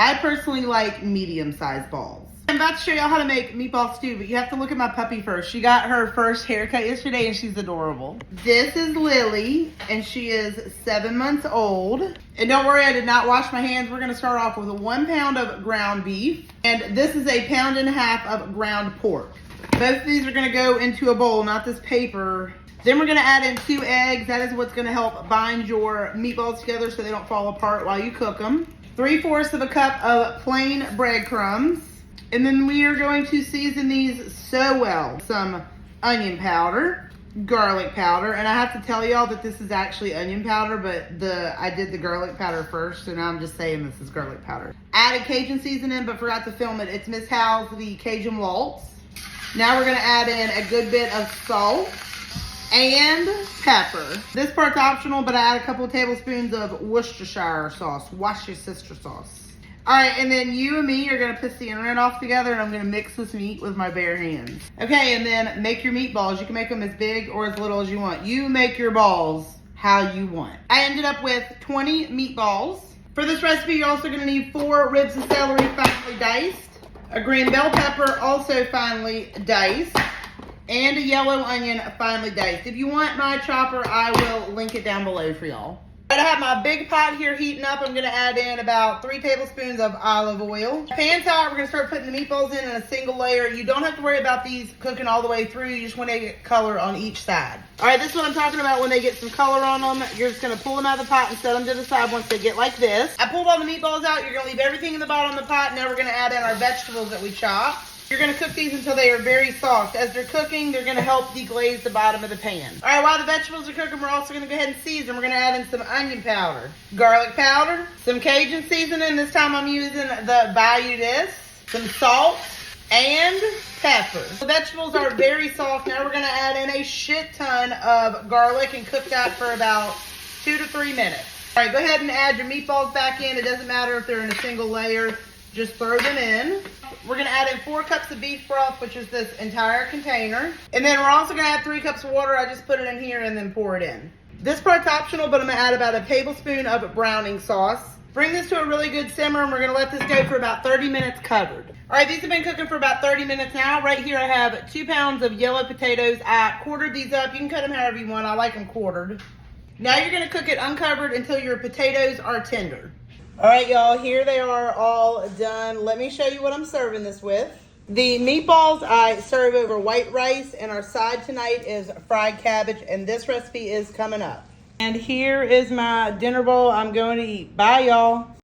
I personally like medium-sized balls. I'm about to show y'all how to make meatball stew, but you have to look at my puppy first. She got her first haircut yesterday and she's adorable. This is Lily and she is 7 months old. And don't worry, I did not wash my hands. We're gonna start off with 1 pound of ground beef. And this is 1.5 pounds of ground pork. Both of these are gonna go into a bowl, not this paper. Then we're gonna add in 2 eggs. That is what's gonna help bind your meatballs together so they don't fall apart while you cook them. 3/4 of a cup of plain breadcrumbs. And then we are going to season these so well. Some onion powder, garlic powder, and I have to tell y'all that this is actually onion powder, but I did the garlic powder first, so now I'm just saying this is garlic powder. Added Cajun seasoning, but forgot to film it. It's Miss Hal's, the Cajun Waltz. Now we're gonna add in a good bit of salt and pepper. This part's optional, but I add a couple of tablespoons of Worcestershire sauce, Worcestershire sauce. All right, and then you and me are gonna piss the internet off together, and I'm gonna mix this meat with my bare hands. Okay, and then make your meatballs. You can make them as big or as little as you want. You make your balls how you want. I ended up with 20 meatballs. For this recipe, you're also gonna need 4 ribs of celery finely diced, a green bell pepper also finely diced, and a yellow onion finely diced. If you want my chopper, I will link it down below for y'all. I have my big pot here heating up. I'm gonna add in about 3 tablespoons of olive oil. Pan's hot, we're gonna start putting the meatballs in a single layer. You don't have to worry about these cooking all the way through. You just wanna get color on each side. All right, this is what I'm talking about when they get some color on them. You're just gonna pull them out of the pot and set them to the side once they get like this. I pulled all the meatballs out. You're gonna leave everything in the bottom of the pot. Now we're gonna add in our vegetables that we chopped. You're gonna cook these until they are very soft. As they're cooking, they're gonna help deglaze the bottom of the pan. All right, while the vegetables are cooking, we're also gonna go ahead and season. We're gonna add in some onion powder, garlic powder, some Cajun seasoning. This time I'm using the Bayou This, some salt, and pepper. The vegetables are very soft. Now we're gonna add in a shit ton of garlic and cook that for about 2 to 3 minutes. All right, go ahead and add your meatballs back in. It doesn't matter if they're in a single layer, just throw them in. We're gonna add in 4 cups of beef broth, which is this entire container. And then we're also gonna add 3 cups of water. I just put it in here and then pour it in. This part's optional, but I'm gonna add about a tablespoon of browning sauce. Bring this to a really good simmer, and we're gonna let this go for about 30 minutes covered. All right, these have been cooking for about 30 minutes now. Right here I have 2 pounds of yellow potatoes. I quartered these up. You can cut them however you want. I like them quartered. Now you're gonna cook it uncovered until your potatoes are tender. All right, y'all, here they are all done. Let me show you what I'm serving this with. The meatballs I serve over white rice, and our side tonight is fried cabbage, and this recipe is coming up. And here is my dinner bowl I'm going to eat. Bye, y'all.